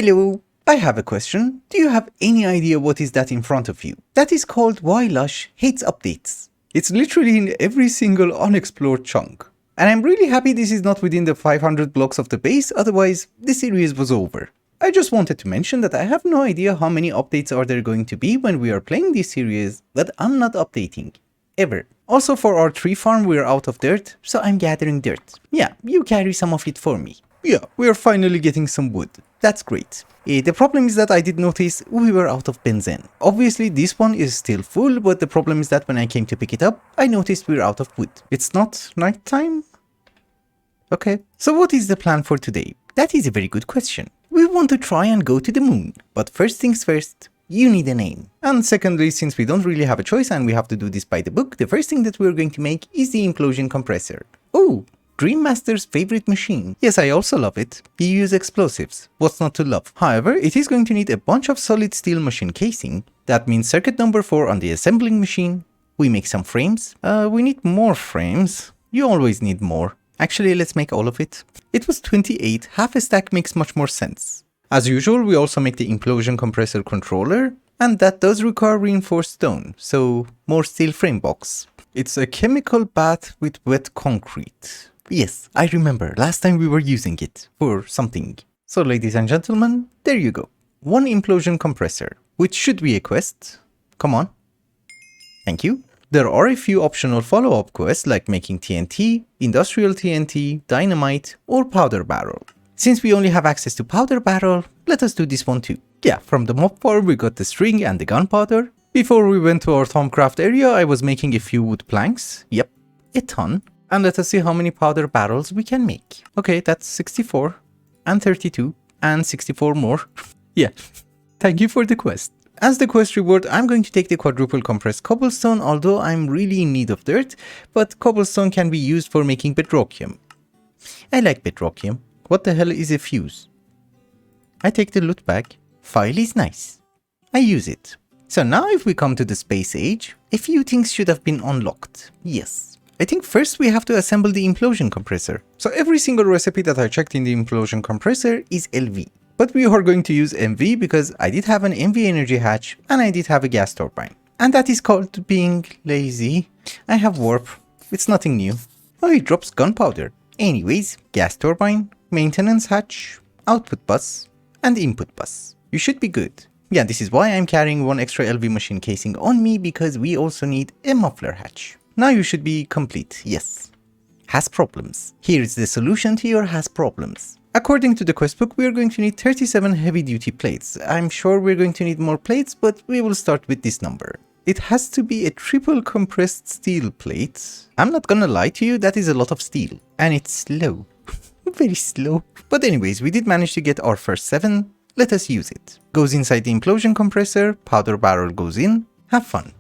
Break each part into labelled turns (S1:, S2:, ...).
S1: Hello, I have a question. Do you have any idea what is that in front of you? That is called Why Lash Hates Updates. It's literally in every single unexplored chunk. And I'm really happy this is not within the 500 blocks of the base, otherwise the series was over. I just wanted to mention that I have no idea how many updates are there going to be when we are playing this series, but I'm not updating. Ever. Also for our tree farm we're out of dirt, so I'm gathering dirt. Yeah, you carry some of it for me. Yeah, we're finally getting some wood. That's great. The problem is that I did notice we were out of benzene. Obviously this one is still full, but the problem is that when I came to pick it up, I noticed we're out of wood. It's not nighttime? Okay, so what is the plan for today? That is a very good question. We want to try and go to the moon, but first things first, you need a name. And secondly, since we don't really have a choice and we have to do this by the book, the first thing that we're going to make is the implosion compressor. Oh, Dream Master's favorite machine. Yes, I also love it. You use explosives. What's not to love? However, it is going to need a bunch of solid steel machine casing. That means circuit number 4 on the assembling machine. We make some frames. We need more frames. You always need more. Actually, let's make all of it. It was 28, half a stack makes much more sense. As usual, we also make the implosion compressor controller, and that does require reinforced stone, so more steel frame box. It's a chemical bath with wet concrete. Yes, I remember, last time we were using it for something. So ladies and gentlemen, there you go. One implosion compressor, which should be a quest. Come on. Thank you. There are a few optional follow-up quests like making TNT, industrial TNT, dynamite, or powder barrel. Since we only have access to powder barrel, let us do this one too. Yeah, from the mob farm we got the string and the gunpowder. Before we went to our Thaumcraft area, I was making a few wood planks. Yep, a ton. And let us see how many powder barrels we can make. Okay, that's 64, and 32, and 64 more. Yeah, thank you for the quest. As the quest reward, I'm going to take the quadruple compressed cobblestone, although I'm really in need of dirt, but cobblestone can be used for making bedrockium. I like bedrockium. What the hell is a fuse? I take the loot bag. File is nice. I use it. So now if we come to the space age, a few things should have been unlocked. Yes. I think first we have to assemble the implosion compressor. So every single recipe that I checked in the implosion compressor is LV. But we are going to use MV because I did have an MV energy hatch and I did have a gas turbine. And that is called being lazy. I have warp. It's nothing new. Oh, it drops gunpowder. Anyways, gas turbine, maintenance hatch, output bus, and input bus. You should be good. Yeah, this is why I'm carrying one extra LV machine casing on me, because we also need a muffler hatch. Now you should be complete, yes. Has problems. Here is the solution to your has problems. According to the quest book, we are going to need 37 heavy duty plates. I'm sure we're going to need more plates, but we will start with this number. It has to be a triple compressed steel plate. I'm not gonna lie to you, that is a lot of steel. And it's slow. Very slow. But anyways, we did manage to get our first 7. Let us use it. Goes inside the implosion compressor, powder barrel goes in. Have fun.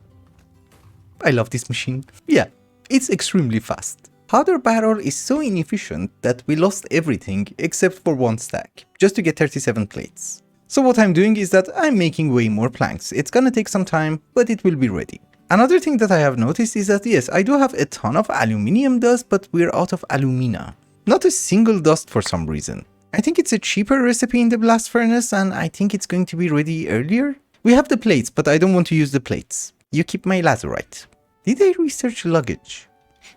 S1: I love this machine. Yeah, it's extremely fast. Powder barrel is so inefficient that we lost everything except for one stack, just to get 37 plates. So what I'm doing is that I'm making way more planks. It's gonna take some time, but it will be ready. Another thing that I have noticed is that yes, I do have a ton of aluminium dust, but we're out of alumina. Not a single dust for some reason. I think it's a cheaper recipe in the blast furnace and I think it's going to be ready earlier. We have the plates, but I don't want to use the plates. You keep my lazurite. Did I research luggage?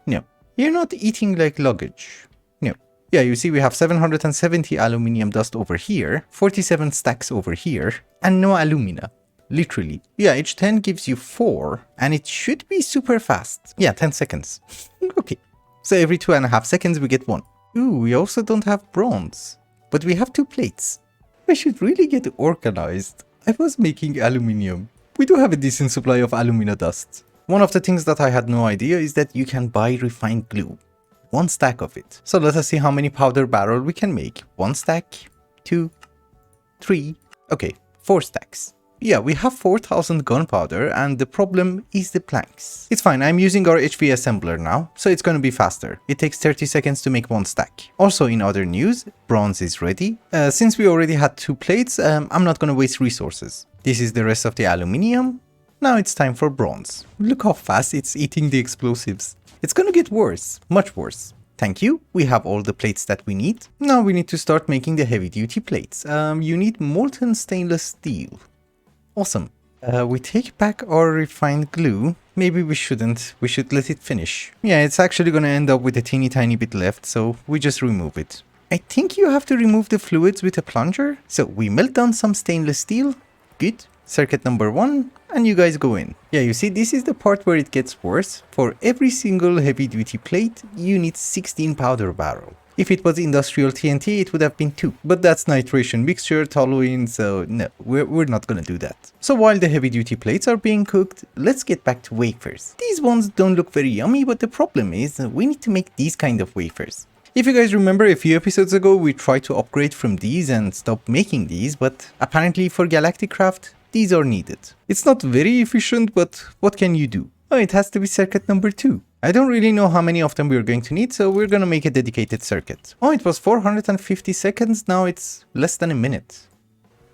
S1: No. You're not eating like luggage. No. Yeah, you see we have 770 aluminium dust over here, 47 stacks over here, and no alumina. Literally. Yeah, each 10 gives you 4, and it should be super fast. Yeah, 10 seconds. Okay. So every 2.5 seconds we get 1. Ooh, we also don't have bronze. But we have 2 plates. I should really get organized. I was making aluminium. We do have a decent supply of alumina dust. One of the things that I had no idea is that you can buy refined glue. 1 stack of it. So let us see how many powder barrel we can make. 1 stack, 2, 3, okay, 4 stacks. Yeah, we have 4000 gunpowder and the problem is the planks. It's fine, I'm using our HV assembler now, so it's gonna be faster. It takes 30 seconds to make 1 stack. Also in other news, bronze is ready. Since we already had 2 plates, I'm not gonna waste resources. This is the rest of the aluminium. Now it's time for bronze. Look how fast it's eating the explosives. It's gonna get worse, much worse. Thank you. We have all the plates that we need. Now we need to start making the heavy duty plates. You need molten stainless steel. Awesome. We take back our refined glue. Maybe we shouldn't. We should let it finish. Yeah, it's actually going to end up with a teeny tiny bit left, so we just remove it. I think you have to remove the fluids with a plunger. So we melt down some stainless steel. Good. Circuit number 1, and you guys go in. Yeah, you see, this is the part where it gets worse. For every single heavy duty plate, you need 16 powder barrel. If it was industrial TNT, it would have been 2. But that's nitration mixture, toluene, so no, we're not gonna do that. So while the heavy duty plates are being cooked, let's get back to wafers. These ones don't look very yummy, but the problem is we need to make these kind of wafers. If you guys remember, a few episodes ago, we tried to upgrade from these and stop making these, but apparently for Galactic Craft, these are needed. It's not very efficient, but what can you do? Oh, it has to be circuit number 2. I don't really know how many of them we're going to need, so we're gonna make a dedicated circuit. Oh, it was 450 seconds, now it's less than a minute.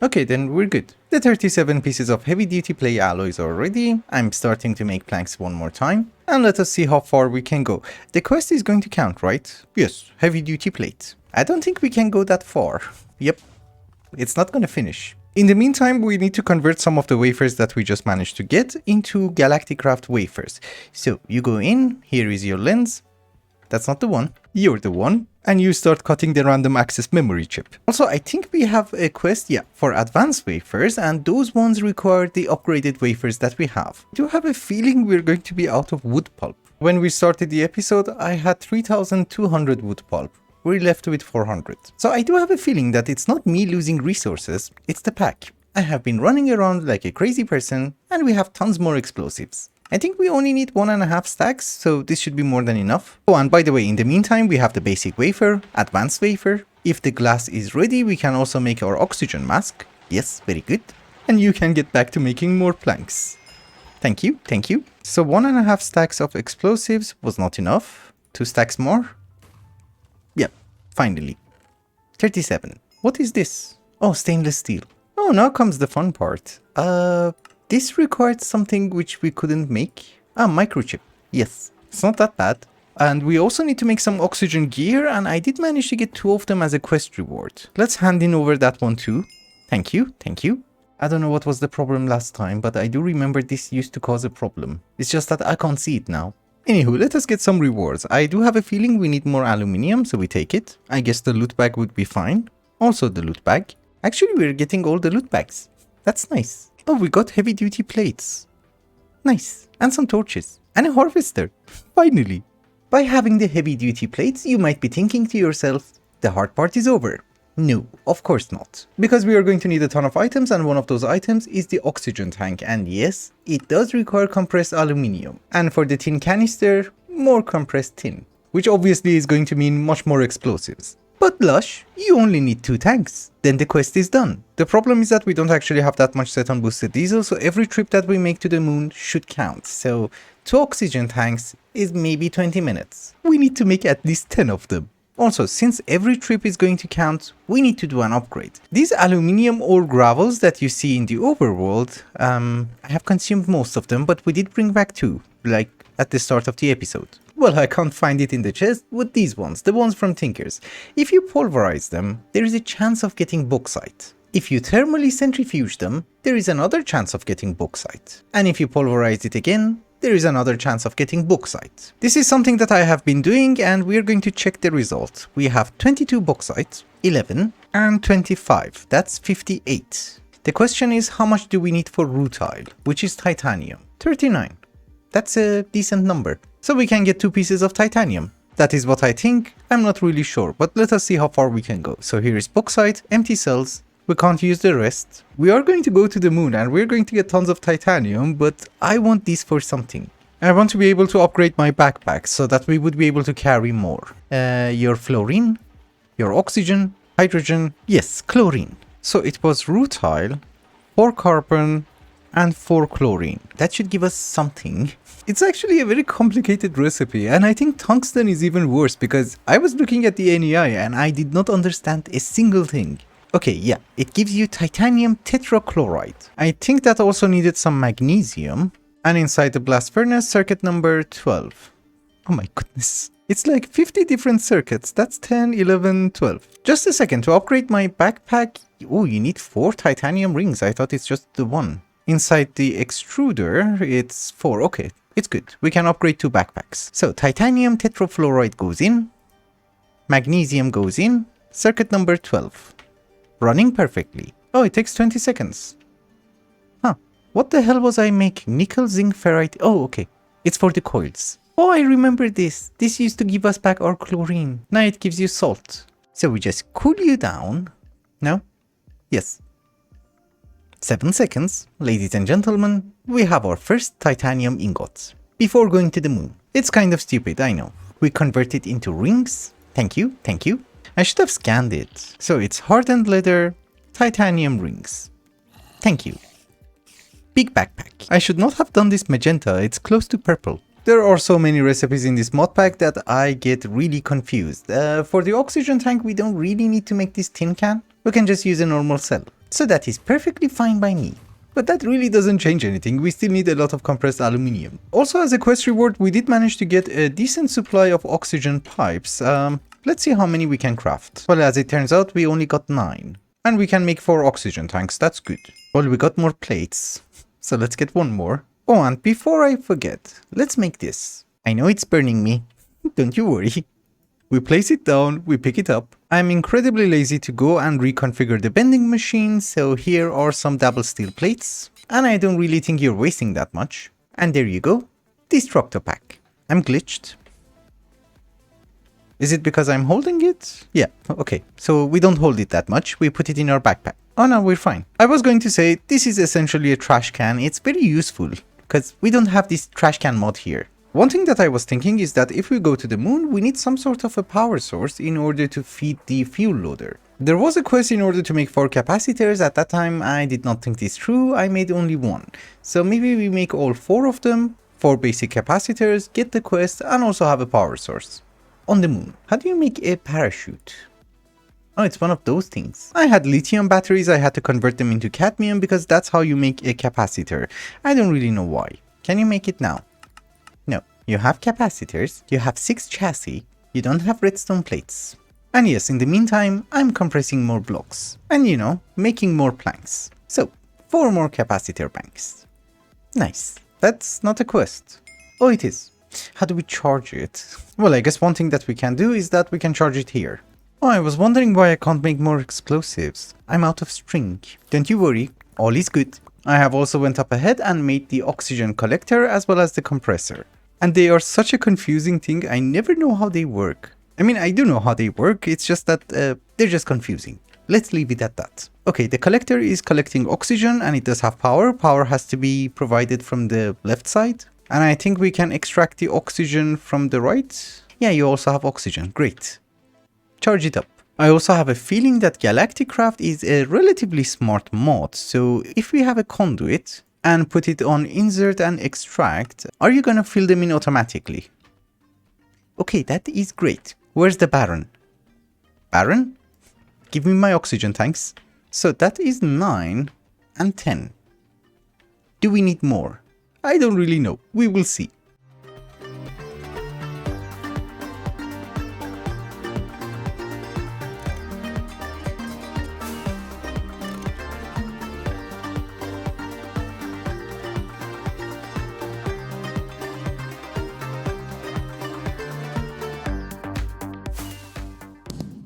S1: Okay, then we're good. The 37 pieces of heavy duty plate alloys are ready. I'm starting to make planks one more time. And let us see how far we can go. The quest is going to count, right? Yes, heavy duty plate. I don't think we can go that far. Yep, it's not gonna finish. In the meantime, we need to convert some of the wafers that we just managed to get into Galactic Craft wafers. So you go in, here is your lens. That's not the one, you're the one. And you start cutting the random access memory chip. Also, I think we have a quest, yeah, for advanced wafers, and those ones require the upgraded wafers that we have. I do have a feeling we're going to be out of wood pulp. When we started the episode, I had 3200 wood pulp. We're left with 400. So I do have a feeling that it's not me losing resources, it's the pack. I have been running around like a crazy person, and we have tons more explosives. I think we only need 1.5 stacks, so this should be more than enough. Oh, and by the way, in the meantime, we have the basic wafer, advanced wafer. If the glass is ready, we can also make our oxygen mask. Yes, very good. And you can get back to making more planks. Thank you, thank you. So 1.5 stacks of explosives was not enough. 2 stacks more. Yep, finally. 37. What is this? Oh, stainless steel. Oh, now comes the fun part. This required something which we couldn't make. Ah, microchip. Yes, it's not that bad. And we also need to make some oxygen gear, and I did manage to get 2 of them as a quest reward. Let's hand in over that one too. Thank you, thank you. I don't know what was the problem last time, but I do remember this used to cause a problem. It's just that I can't see it now. Anywho, let us get some rewards. I do have a feeling we need more aluminium, so we take it. I guess the loot bag would be fine. Also the loot bag. Actually, we're getting all the loot bags. That's nice. Oh, we got heavy duty plates. Nice. And some torches. And a harvester. Finally. By having the heavy duty plates, you might be thinking to yourself, the hard part is over. No, of course not. Because we are going to need a ton of items, and one of those items is the oxygen tank. And yes, it does require compressed aluminium. And for the tin canister, more compressed tin. Which obviously is going to mean much more explosives. But Lush, you only need 2 tanks. Then the quest is done. The problem is that we don't actually have that much set on boosted diesel, so every trip that we make to the moon should count. So 2 oxygen tanks is maybe 20 minutes. We need to make at least 10 of them. Also, since every trip is going to count, we need to do an upgrade. These aluminium ore gravels that you see in the overworld, I have consumed most of them, but we did bring back 2, like at the start of the episode. Well, I can't find it in the chest with these ones, the ones from Tinkers. If you pulverize them, there is a chance of getting bauxite. If you thermally centrifuge them, there is another chance of getting bauxite. And if you pulverize it again, there is another chance of getting bauxite. This is something that I have been doing, and we're going to check the result. We have 22 bauxite, 11, and 25. That's 58. The question is, how much do we need for rutile, which is titanium? 39. That's a decent number. So we can get 2 pieces of titanium. That is what I think. I'm not really sure, but let us see how far we can go. So here is bauxite, empty cells. We can't use the rest. We are going to go to the moon and we're going to get tons of titanium, but I want these for something. I want to be able to upgrade my backpack so that we would be able to carry more. Your fluorine, your oxygen, hydrogen. Yes, chlorine. So it was rutile, 4 carbon, and 4 chlorine. That should give us something. It's actually a very complicated recipe, and I think tungsten is even worse because I was looking at the NEI and I did not understand a single thing. Okay, yeah, it gives you titanium tetrachloride. I think that also needed some magnesium. And inside the blast furnace, circuit number 12. Oh my goodness. It's like 50 different circuits. That's 10, 11, 12. Just a second, to upgrade my backpack... Oh, you need 4 titanium rings. I thought it's just the one. Inside the extruder, it's 4. Okay, it's good. We can upgrade 2 backpacks. So, titanium tetrafluoride goes in. Magnesium goes in. Circuit number 12. Running perfectly. Oh, it takes 20 seconds. Huh. What the hell was I making? Nickel, zinc, ferrite... Oh, okay. It's for the coils. Oh, I remember this. This used to give us back our chlorine. Now it gives you salt. So we just cool you down. No? Yes. 7 seconds. Ladies and gentlemen, we have our first titanium ingots. Before going to the moon. It's kind of stupid, I know. We convert it into rings. Thank you, thank you. I should have scanned it. So it's hardened leather, titanium rings. Thank you. Big backpack. I should not have done this magenta. It's close to purple. There are so many recipes in this mod pack that I get really confused. For the oxygen tank, we don't really need to make this tin can. We can just use a normal cell. So that is perfectly fine by me. But that really doesn't change anything. We still need a lot of compressed aluminium. Also, as a quest reward, we did manage to get a decent supply of oxygen pipes. Let's see how many we can craft. Well, as it turns out, we only got 9. And we can make 4 oxygen tanks. That's good. Well, we got more plates. So let's get 1 more. Oh, and before I forget, let's make this. I know it's burning me. Don't you worry. We place it down, we pick it up. I'm incredibly lazy to go and reconfigure the bending machine, so here are some double steel plates. And I don't really think you're wasting that much. And there you go. Destructo pack. I'm glitched. Is it because I'm holding it? Yeah, okay. So we don't hold it that much, we put it in our backpack. Oh no, we're fine. I was going to say, this is essentially a trash can. It's very useful, because we don't have this trash can mod here. One thing that I was thinking is that if we go to the moon, we need some sort of a power source in order to feed the fuel loader. There was a quest in order to make 4 capacitors. At that time, I did not think this through. I made only 1. So maybe we make all 4 of them, 4 basic capacitors, get the quest, and also have a power source. On the moon, how do you make a parachute? Oh, it's one of those things. I had lithium batteries, I had to convert them into cadmium because that's how you make a capacitor. I don't really know why. Can you make it now? No. You have capacitors, you have 6 chassis, you don't have redstone plates. And yes, in the meantime, I'm compressing more blocks. And you know, making more planks. So, 4 more capacitor banks. Nice. That's not a quest. Oh, it is. How do we charge it? Well, I guess one thing that we can do is that we can charge it here. Oh, I was wondering why I can't make more explosives. I'm out of string. Don't you worry, all is good. I have also went up ahead and made the oxygen collector as well as the compressor. And they are such a confusing thing, I never know how they work. I mean, I do know how they work, it's just that they're just confusing. Let's leave it at that. Okay, the collector is collecting oxygen and it does have power. Power has to be provided from the left side. And I think we can extract the oxygen from the right. Yeah, you also have oxygen. Great. Charge it up. I also have a feeling that Galacticraft is a relatively smart mod. So if we have a conduit and put it on insert and extract, are you gonna fill them in automatically? Okay, that is great. Where's the Baron? Baron? Give me my oxygen tanks. So that is 9 and 10. Do we need more? I don't really know. We will see.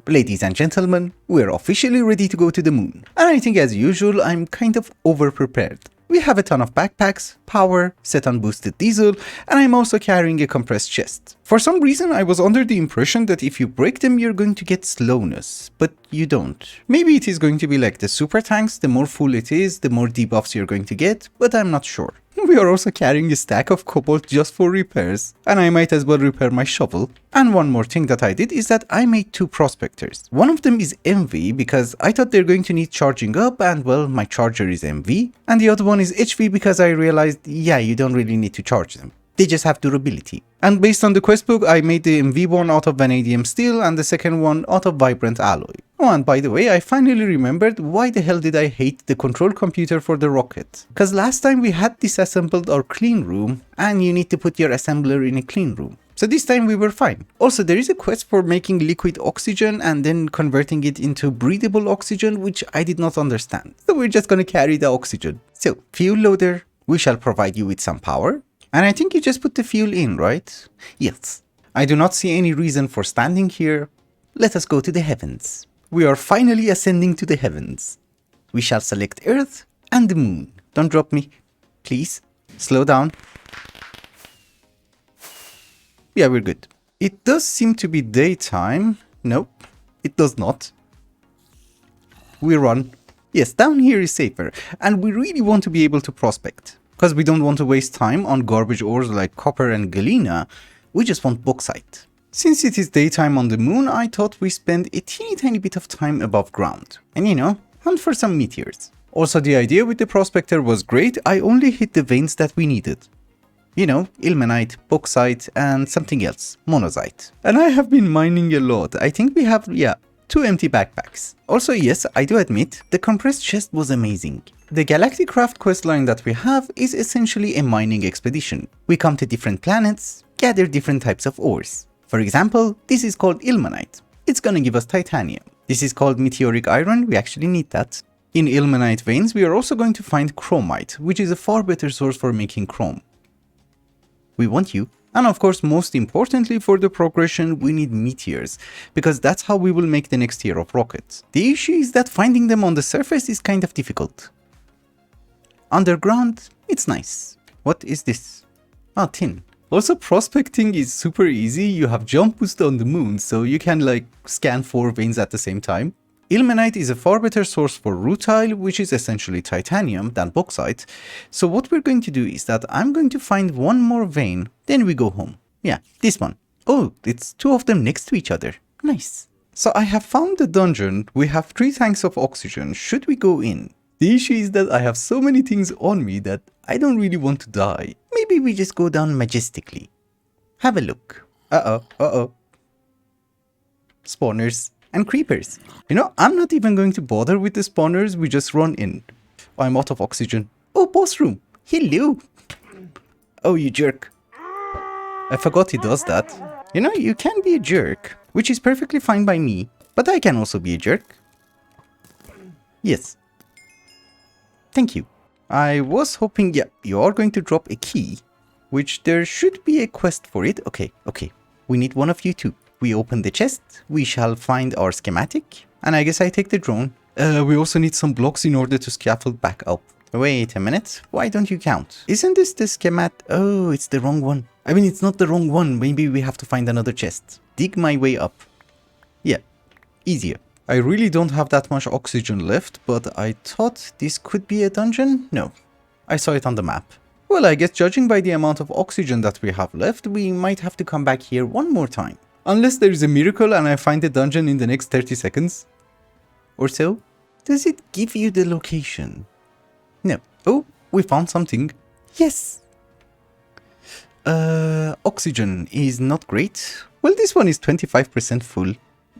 S1: Ladies and gentlemen, we're officially ready to go to the moon. And I think as usual, I'm kind of over-prepared. We have a ton of backpacks, power, set on boosted diesel, and I'm also carrying a compressed chest. For some reason I was under the impression that if you break them you're going to get slowness, but you don't. Maybe it is going to be like the super tanks, the more full it is, the more debuffs you're going to get, but I'm not sure. We are also carrying a stack of cobalt just for repairs, and I might as well repair my shovel. And one more thing that I did is that I made 2 prospectors. One of them is MV because I thought they're going to need charging up and well, my charger is MV. And the other one is HV because I realized, yeah, you don't really need to charge them. They just have durability. And based on the quest book, I made the MV one out of vanadium steel and the second one out of vibrant alloy. Oh, and by the way, I finally remembered why the hell did I hate the control computer for the rocket. Cause last time we had disassembled our clean room and you need to put your assembler in a clean room. So this time we were fine. Also, there is a quest for making liquid oxygen and then converting it into breathable oxygen, which I did not understand. So we're just gonna carry the oxygen. So, fuel loader, we shall provide you with some power. And I think you just put the fuel in, right? Yes. I do not see any reason for standing here. Let us go to the heavens. We are finally ascending to the heavens. We shall select Earth and the Moon. Don't drop me, please. Slow down. Yeah, we're good. It does seem to be daytime. Nope, it does not. We run. Yes, down here is safer. And we really want to be able to prospect. Because we don't want to waste time on garbage ores like copper and galena. We just want bauxite. Since it is daytime on the moon, I thought we spend a teeny tiny bit of time above ground. And you know, hunt for some meteors. Also, the idea with the prospector was great. I only hit the veins that we needed. You know, ilmenite, bauxite, and something else, monazite. And I have been mining a lot. I think we have, 2 empty backpacks. Also, yes, I do admit, the compressed chest was amazing. The Galactic Craft questline that we have is essentially a mining expedition. We come to different planets, gather different types of ores. For example, this is called ilmenite. It's gonna give us titanium. This is called meteoric iron, we actually need that. In ilmenite veins, we are also going to find chromite, which is a far better source for making chrome. We want you. And of course, most importantly for the progression, we need meteors, because that's how we will make the next tier of rockets. The issue is that finding them on the surface is kind of difficult. Underground, it's nice. What is this? Ah, tin. Also, prospecting is super easy. You have jump boost on the moon, so you can like scan 4 veins at the same time. Ilmenite is a far better source for rutile, which is essentially titanium, than bauxite. So what we're going to do is that I'm going to find one more vein, then we go home. Yeah, this one. Oh, it's 2 of them next to each other. Nice. So I have found the dungeon. We have 3 tanks of oxygen. Should we go in? The issue is that I have so many things on me that I don't really want to die. Maybe we just go down majestically. Have a look. Uh-oh. Spawners and creepers. You know, I'm not even going to bother with the spawners, we just run in. Oh, I'm out of oxygen. Oh, boss room. Hello. Oh, you jerk. I forgot he does that. You know, you can be a jerk, which is perfectly fine by me, but I can also be a jerk. Yes. Thank you. I was hoping, you are going to drop a key, which there should be a quest for it. Okay. We need one of you too. We open the chest, we shall find our schematic, and I guess I take the drone. We also need some blocks in order to scaffold back up. Wait a minute, why don't you count? Isn't this the schematic? Oh, it's the wrong one. I mean, it's not the wrong one, maybe we have to find another chest. Dig my way up. Yeah, easier. I really don't have that much oxygen left, but I thought this could be a dungeon? No, I saw it on the map. Well, I guess judging by the amount of oxygen that we have left, we might have to come back here one more time. Unless there is a miracle and I find the dungeon in the next 30 seconds. Or so. Does it give you the location? No. Oh, we found something. Yes! Oxygen is not great. Well, this one is 25% full.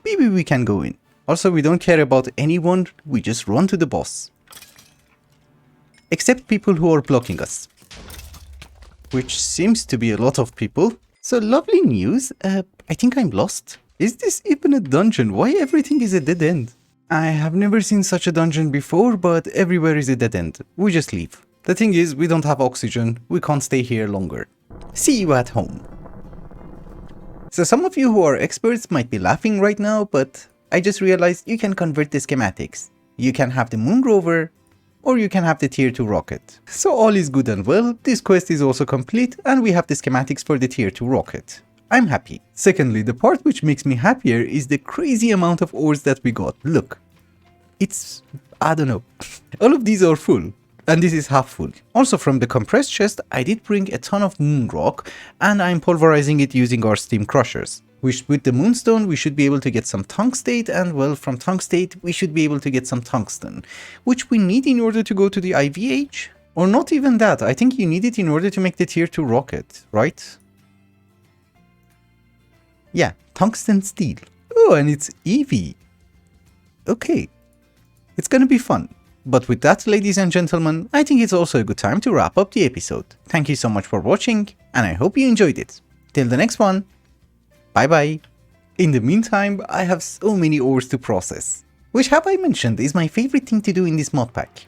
S1: Maybe we can go in. Also, we don't care about anyone, we just run to the boss. Except people who are blocking us. Which seems to be a lot of people. So lovely news, I think I'm lost. Is this even a dungeon? Why everything is a dead end? I have never seen such a dungeon before, but everywhere is a dead end. We just leave. The thing is, we don't have oxygen, we can't stay here longer. See you at home. So some of you who are experts might be laughing right now, but I just realized you can convert the schematics. You can have the moon rover, or you can have the tier 2 rocket. So all is good and well, this quest is also complete and we have the schematics for the tier 2 rocket. I'm happy. Secondly, the part which makes me happier is the crazy amount of ores that we got. Look. It's, I don't know. All of these are full. And this is half full. Also from the compressed chest, I did bring a ton of moon rock and I'm pulverizing it using our steam crushers. Which with the moonstone, we should be able to get some tungstate, and well, from tungstate, we should be able to get some tungsten, which we need in order to go to the IVH. Or not even that, I think you need it in order to make the tier 2 rocket, right? Yeah, tungsten steel. Oh, and it's EV. Okay, it's gonna be fun. But with that, ladies and gentlemen, I think it's also a good time to wrap up the episode. Thank you so much for watching, and I hope you enjoyed it. Till the next one. Bye bye. In the meantime, I have so many ores to process, which, have I mentioned, is my favorite thing to do in this mod pack.